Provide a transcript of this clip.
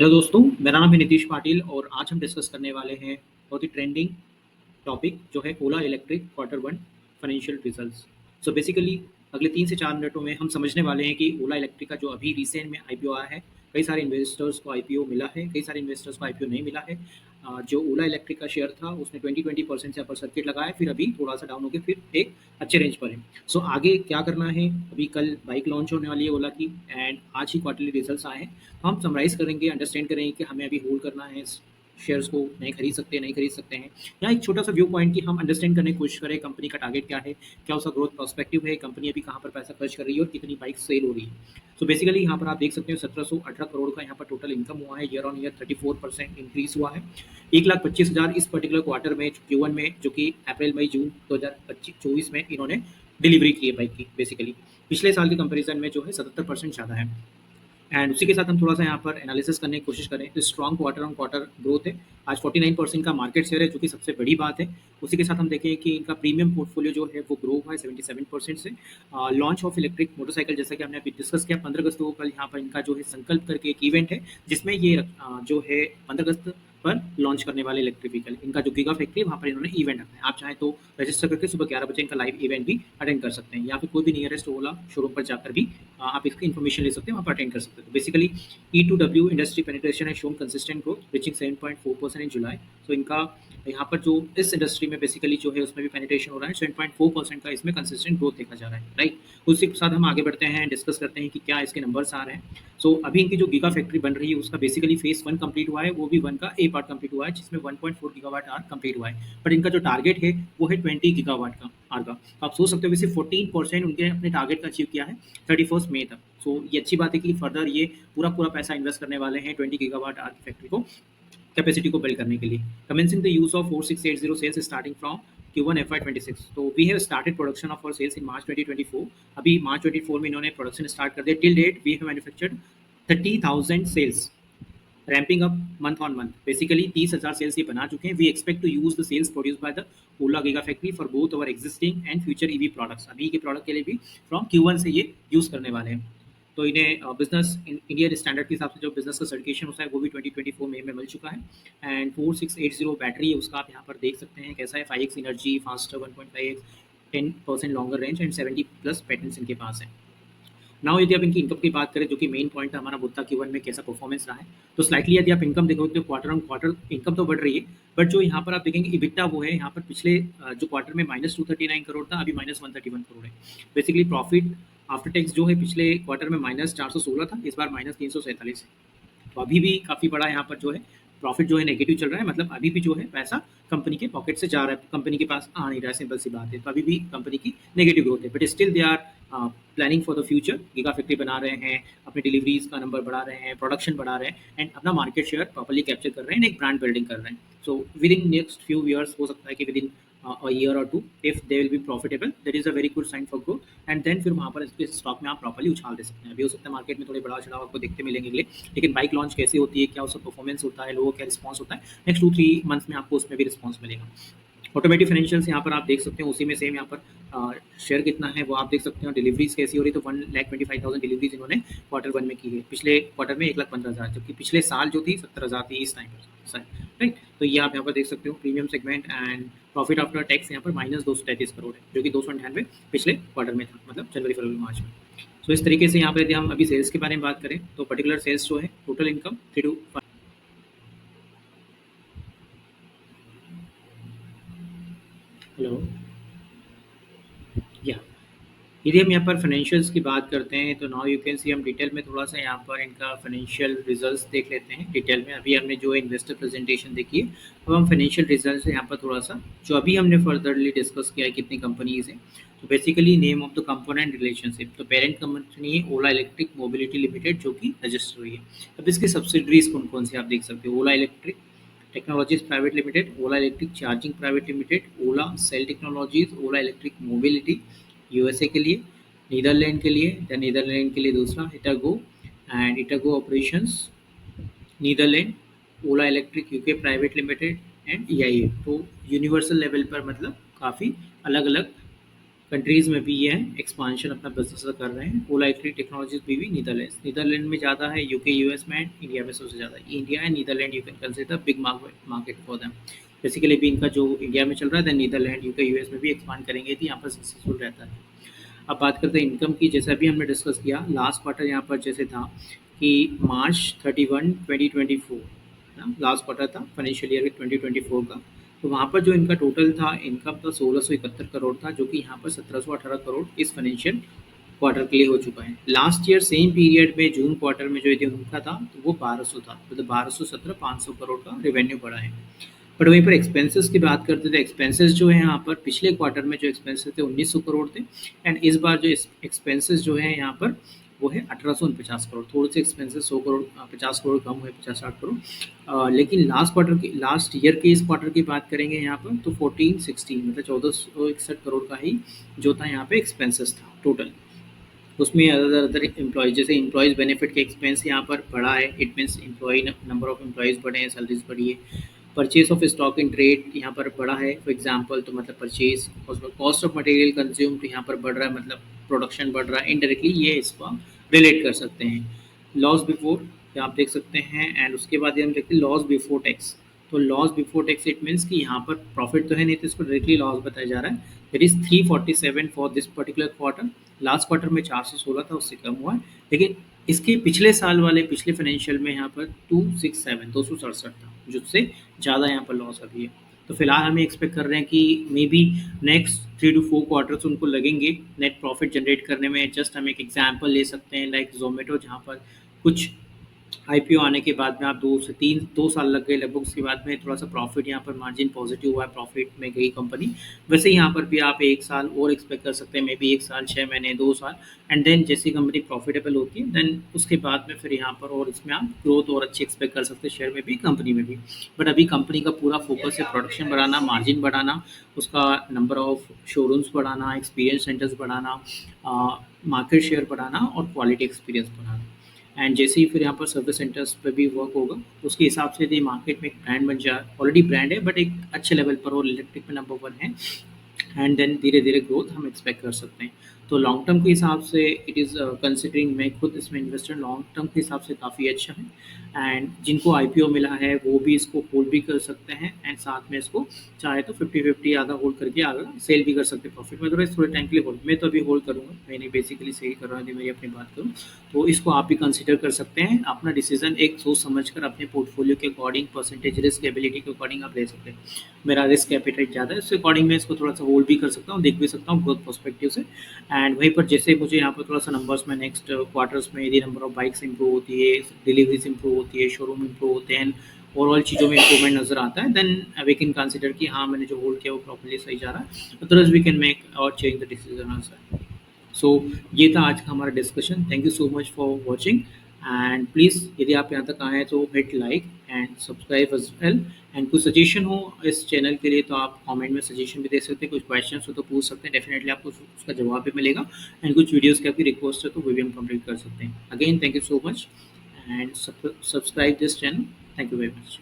Hello दोस्तों, मेरा नाम है नीतीश पाटिल और आज हम डिस्कस करने वाले हैं बहुत ही ट्रेंडिंग टॉपिक जो है Ola electric quarter one financial results. So basically अगले 3 से 4 मिनटों में हम समझने वाले हैं कि ओला इलेक्ट्रिक का जो अभी रिसेंट में आईपीओ आया है, कई सारे इन्वेस्टर्स को आईपीओ मिला है, कई सारे इन्वेस्टर्स को आईपीओ नहीं मिला है। जो ओला इलेक्ट्रिक का शेयर था उसने 20% से अपर सर्किट लगाया, फिर अभी थोड़ा सा डाउन होकर फिर एक अच्छे रेंज पर है। सो आगे क्या करना है, अभी कल बाइक लॉन्च होने वाली है ओला की एंड आज ही क्वार्टरली रिजल्ट्स आए हैं। हम समराइज करेंगे, अंडरस्टैंड करेंगे कि हमें अभी होल्ड करना है शेयर्स को, नहीं खरीद सकते नहीं खरीद सकते हैं। यहाँ एक छोटा सा व्यू पॉइंट की हम अंडरस्टैंड करने की कोशिश करें, कंपनी का टारगेट क्या है, क्या उसका ग्रोथ पर्सपेक्टिव है, कंपनी अभी कहाँ पर पैसा खर्च कर रही है और कितनी बाइक सेल हो रही है। सो बेसिकली यहाँ पर आप देख सकते हो 1718 करोड़ का यहाँ पर टोटल इनकम हुआ है, ईयर ऑन ईयर 34% इंक्रीज हुआ है। 1,25,000 इस पर्टिकुलर क्वार्टर में Q1 में, जो कि अप्रैल मई जून 2024 में इन्होंने डिलीवरी की है बाइक की। बेसिकली पिछले साल के कंपैरिजन में जो है 77% ज़्यादा है। एंड उसी के साथ हम थोड़ा सा यहाँ पर एनालिसिस करने की कोशिश करें तो strong quarter on quarter growth है। आज 49% का मार्केट शेयर है, जो कि सबसे बड़ी बात है। उसी के साथ हम देखें कि इनका प्रीमियम पोर्टफोलियो जो है वो ग्रो हुआ है 77% से। लॉन्च ऑफ इलेक्ट्रिक मोटरसाइकिल, जैसा कि हमने अभी डिस्कस किया, 15 अगस्त को कल यहाँ पर इनका जो है संकल्प करके एक इवेंट है, जिसमें ये जो है 15 अगस्त पर लॉन्च करने वाले इलेक्ट्रिक व्हीकल, इनका जो गीगा फैक्ट्री वहाँ पर इन्होंने इवेंट रखा है। आप चाहें तो रजिस्टर करके सुबह 11 बजे इनका लाइव इवेंट भी अटेंड कर सकते हैं, या फिर कोई भी नियरेस्ट ओला शोरूम पर जाकर भी आप इसकी इन्फॉर्मेशन ले सकते हैं, वहाँ पर अटेंड कर सकते हैं। तो बेसिकली E2W इंडस्ट्री पेनिट्रेशन है शोन कंसिस्टेंट ग्रोथ रीचिंग 7.4% इन जुलाई। तो इनका यहाँ पर जो इस इंडस्ट्री में बेसिकली जो है उसमें भी पेनिट्रेशन हो रहा है, 7.4% का इसमें कंसिस्टेंट ग्रोथ देखा जा रहा है, राइट। उसी के साथ हम आगे बढ़ते हैं, डिस्कस करते हैं कि क्या इसके नंबर्स आ रहे हैं। सो अभी इनकी जो गीगा फैक्ट्री बन रही है उसका बेसिकली फेज 1 कंप्लीट हुआ है, वो भी 1 का ए पार्ट कंप्लीट हुआ है, जिसमें 1.4 गीगावाट आवर कंप्लीट हुआ है। बट इनका जो टारगेट है वो है 20 गीगावाट का आर का। तो आप सोच सकते हो कि सिर्फ 14% उनके अपने टारगेट का अचीव किया है 31 मई तक। सो ये अच्छी बात है कि फर्दर ये पूरा पैसा इन्वेस्ट करने वाले हैं 20 गीगावाट आवर की फैक्ट्री को, कैपेसिटी को बिल्ड करने के लिए। Commencing the use of 4680 cells starting from Q1 FY26। तो we have started production of our cells in March 2024। अभी मार्च 24 में इन्होंने प्रोडक्शन स्टार्ट कर दिया। Till date we have manufactured 30,000 cells, ramping up month on month. Basically 30,000 cells ये बना चुके हैं। We expect to use the cells produce by the Ola giga factory for both our existing and future EV products. अभी के product के लिए भी from Q1 से ये यूज करने वाले हैं। तो इन्हें बिजनेस इंडियन स्टैंडर्ड के हिसाब से जो बिजनेस का सर्टिफिकेशन होता है वो भी 2024 में मिल चुका है। एंड 4680 बैटरी है उसका, आप यहाँ पर देख सकते हैं कैसा है। 5x energy, faster 1.5x, 10% longer range and 70+ patterns इनके पास है। नाउ यदि आप इनकी इनकम की बात करें, जो कि मेन पॉइंट है हमारा मुद्दा Q1 में कैसा परफॉर्मेंस रहा है, तो स्लाइटली यदि आप इनकम देखोगे तो क्वार्टर ऑन क्वार्टर इनकम तो बढ़ रही है, बट जो यहाँ पर आप देखेंगे इबिटा वो है यहाँ पर पिछले जो क्वार्टर में -239 करोड़ था, अभी -131 करोड़ है। बेसिकली प्रॉफिट आफ्टर टैक्स जो है पिछले क्वार्टर में -416 था, इस बार -347 है। तो अभी भी काफ़ी बड़ा यहाँ पर जो है प्रॉफिट जो है नेगेटिव चल रहा है, मतलब अभी भी जो है पैसा कंपनी के पॉकेट से जा रहा है, कंपनी के पास आ नहीं रहा है, सिंपल सी बात है। तो अभी भी कंपनी की नेगेटिव ग्रोथ है, but still they are planning for the future. Giga factory बना रहे हैं, अपने डिलीवरीज का नंबर बढ़ा रहे हैं, प्रोडक्शन बढ़ा रहे हैं एंड अपना मार्केट शेयर प्रॉपर्ली कैप्चर कर रहे हैं, एक ब्रांड बिल्डिंग कर रहे हैं। So with in next few years हो सकता है कि with in a year or two, if they will be profitable, that is a very good sign for growth, and then फिर वहाँ पर इसके स्टॉक में आप प्रॉपर्ली उछाल दे सकते हैं। अभी हो सकता है मार्केट में थोड़े बड़ा चढ़ाव आपको देखते मिलेंगे अगले, लेकिन बाइक लॉन्च कैसी होती है, क्या उसका परफॉर्मेंस होता है, लोगों का रिस्पॉन्स होता है, नेक्स्ट 2-3 मंथ्स में आपको उसमें भी रिस्पॉन्स मिलेगा। ऑटोमेटिक फाइनेंशियल्स यहाँ पर आप देख सकते हैं, उसी में सेम यहाँ पर शेयर कितना है वो आप देख सकते हैं। डिलीवरीज कैसी हो रही है, तो 1,25,000 डिलीवरीज इन्होंने क्वार्टर 1 में की है, पिछले क्वार्टर में 1,15,000, जबकि पिछले साल जो थी 17,000 थी इस टाइम पर, राइट। तो ये आप यहाँ पर देख सकते हो premium segment and profit after tax यहाँ पर -233 करोड़ है, जो कि 298 पिछले क्वार्टर में था, मतलब जनवरी फरवरी मार्च में। तो इस तरीके से यहाँ पर यदि हम अभी सेल्स के बारे में बात करें तो पर्टिकुलर सेल्स जो है टोटल इनकम 3 हेलो या यदि हम यहाँ पर फाइनेंशियल्स की बात करते हैं तो नाउ यू कैन सी, हम डिटेल में थोड़ा सा यहाँ पर इनका फाइनेंशियल रिजल्ट्स देख लेते हैं डिटेल में। अभी हमने जो इन्वेस्टर प्रेजेंटेशन देखी है, अब हम फाइनेंशियल रिजल्ट्स यहाँ पर थोड़ा सा जो अभी हमने फर्दरली डिस्कस किया है कितनी कंपनीज हैं। तो basically name of the component relationship, तो पेरेंट कंपनी है ओला इलेक्ट्रिक मोबिलिटी लिमिटेड, जो कि रजिस्टर हुई है। अब इसकी सब्सिडरीज कौन कौन सी आप देख सकते हो, ओला इलेक्ट्रिक टेक्नोलॉजीज प्राइवेट लिमिटेड, ओला इलेक्ट्रिक चार्जिंग प्राइवेट लिमिटेड, ओला सेल टेक्नोलॉजीज, ओला इलेक्ट्रिक मोबिलिटी यूएसए के लिए, नीदरलैंड के लिए, दैन नीदरलैंड के लिए दूसरा इटागो एंड इटागो operations Netherlands, Ola electric UK private limited and EIA. तो यूनिवर्सल लेवल पर मतलब काफ़ी अलग अलग कंट्रीज़ में भी ये है एक्सपांशन अपना बिजनेस कर रहे हैं। ओला इलेक्ट्रिक टेक्नोलॉजीज भी नीदरलैंड में ज़्यादा है, यूके यूएस में, इंडिया में सबसे ज़्यादा। India and Netherland you can consider big market for them. Basically भी इनका जो इंडिया में चल रहा है, दैन नीदरलैंड यूके यूएस में भी एक्सपांड करेंगे तो यहाँ पर सक्सेसफुल रहता है। अब बात करते हैं इनकम की। जैसा भी हमने डिस्कस किया लास्ट क्वार्टर यहाँ पर जैसे था कि मार्च 31 2024 ना लास्ट क्वार्टर था फाइनेंशियल ईयर 2024 का। तो वहाँ पर जो इनका टोटल था इनकम था 1671 करोड़ था, जो कि यहाँ पर 1718 करोड़ इस फाइनेंशियल क्वार्टर के लिए हो चुका है। लास्ट ईयर सेम पीरियड में जून क्वार्टर में जो ये उनका था तो वो 1200 था, मतलब 1217 500 करोड़ का रेवेन्यू बढ़ा है। बट वहीं पर एक्सपेंसेस की बात करते थे, एक्सपेंसेस जो है यहाँ पर पिछले क्वार्टर में जो एक्सपेंसेस थे 1900 करोड़ थे, एंड इस बार जो एक्सपेंसेस जो है यहाँ पर वो है 1849 करोड़। थोड़े से एक्सपेंसेस 100 करोड़ 50 करोड़ कम हुए, 50-60 करोड़। लेकिन लास्ट ईयर के इस क्वार्टर की बात करेंगे यहाँ पर तो 1460 मतलब 1461 करोड़ का ही जो था यहाँ पे एक्सपेंसेस था टोटल। उसमें अदर अदर एम्प्लॉयज जैसे एम्प्लॉयज़ बेनिफिट के एक्सपेंस यहाँ पर बढ़ा है। It means employee number of employees बढ़े हैं, सैलरीज बढ़ी है। Purchase of stock in trade यहाँ पर बढ़ा है फॉर एग्जांपल, तो मतलब purchase. Cost of material consume तो यहाँ पर बढ़ रहा है, मतलब प्रोडक्शन बढ़ रहा है। इनडायरेक्टली ये इसको रिलेट कर सकते हैं। लॉस बिफोर आप देख सकते हैं, एंड उसके बाद ये हम देखते हैं लॉस बिफोर टैक्स। तो loss before tax it means कि यहाँ पर प्रॉफिट तो है नहीं, तो इसको डायरेक्टली लॉस बताया जा रहा है। It is 347 for this particular quarter. Last quarter में 416 था, उससे कम हुआ है। लेकिन इसके पिछले साल वाले पिछले फाइनेंशियल में यहाँ पर 267 था, जिससे ज़्यादा यहाँ पर लॉस अभी है। तो फिलहाल हम एक्सपेक्ट कर रहे हैं कि may be next 3 to 4 quarters उनको लगेंगे नेट प्रॉफिट जनरेट करने में। जस्ट हम एक एग्जांपल ले सकते हैं लाइक जोमेटो, जहाँ पर कुछ आईपीओ आने के बाद में आप 2 साल लग गए लगभग, उसके बाद में थोड़ा सा प्रॉफिट यहाँ पर मार्जिन पॉजिटिव हुआ है, प्रॉफिट में गई कंपनी। वैसे यहाँ पर भी आप 1 साल और एक्सपेक्ट कर सकते हैं, मे बी 1 साल 6 महीने 2 साल, एंड देन जैसी कंपनी प्रॉफिटेबल होती है देन उसके बाद में फिर यहाँ पर और इसमें आप ग्रोथ और अच्छी एक्सपेक्ट कर सकते हैं, शेयर में भी कंपनी में भी। बट अभी कंपनी का पूरा फोकस है प्रोडक्शन बढ़ाना, मार्जिन बढ़ाना, उसका नंबर ऑफ शोरूम्स बढ़ाना, एक्सपीरियंस सेंटर्स बढ़ाना, मार्केट शेयर बढ़ाना और क्वालिटी एक्सपीरियंस बढ़ाना। एंड जैसे ही फिर यहाँ पर सर्विस सेंटर्स पे भी वर्क होगा, उसके हिसाब से यदि मार्केट में एक ब्रांड बन जाए, ऑलरेडी ब्रांड है बट एक अच्छे लेवल पर और इलेक्ट्रिक में नंबर 1 है, एंड देन धीरे धीरे ग्रोथ हम एक्सपेक्ट कर सकते हैं। तो लॉन्ग टर्म के हिसाब से इट इज़ कंसिडरिंग, मैं खुद इसमें इन्वेस्टर लॉन्ग टर्म के हिसाब से काफ़ी अच्छा है। एंड जिनको आईपीओ मिला है वो भी इसको होल्ड भी कर सकते हैं, एंड साथ में इसको चाहे तो 50-50 आधा होल्ड करके आधा सेल भी कर सकते हैं प्रॉफिट में, अदरवाइज थोड़े टाइम के लिए होल्ड। मैं तो अभी होल्ड करूँगा, मैंने बेसिकली सेल कर रहा हूँ, यदि मेरी अपनी बात करूँ तो इसको आप भी कंसिडर कर सकते हैं। अपना डिसीजन एक सोच समझ कर अपने पोर्टफोलियो के अकॉर्डिंग, परसेंटेज रिस्क एबिलिटी के अकॉर्डिंग आप ले सकते हैं। मेरा रिस्क एपिटाइट ज़्यादा है, उसके अकॉर्डिंग मैं इसको थोड़ा सा होल्ड भी कर सकता हूँ, देख भी सकता हूँ ग्रोथ पर्सपेक्टिव से। एंड वहीं पर जैसे मुझे यहाँ पर थोड़ा सा नंबर्स में नेक्स्ट क्वार्टर्स में यदि नंबर ऑफ बाइक्स इंप्रूव होती है, डिलीवरीज इंप्रूव होती है, शोरूम इंप्रूव होते हैं, ओवरऑल चीज़ों में इंप्रूवमेंट नजर आता है, देन वी कैन कंसिडर कि हाँ मैंने जो होल्ड किया वो प्रॉपर्ली सही जा रहा है, अदरवाइज वी कैन मेक और change the decision answer. So ये था आज का हमारा discussion. Thank you so much for watching, and please यदि आप यहाँ तक आए हैं तो hit like and subscribe as well. And कुछ सजेशन हो इस चैनल के लिए तो आप कमेंट में सजेशन भी दे सकते हैं, कुछ क्वेश्चन हो तो पूछ सकते हैं, डेफिनेटली आपको उसका जवाब भी मिलेगा। एंड कुछ वीडियोज़ की आपकी रिक्वेस्ट है तो वो भी हम कंप्लीट कर सकते हैं। Again thank you so much and subscribe this channel. Thank you very much.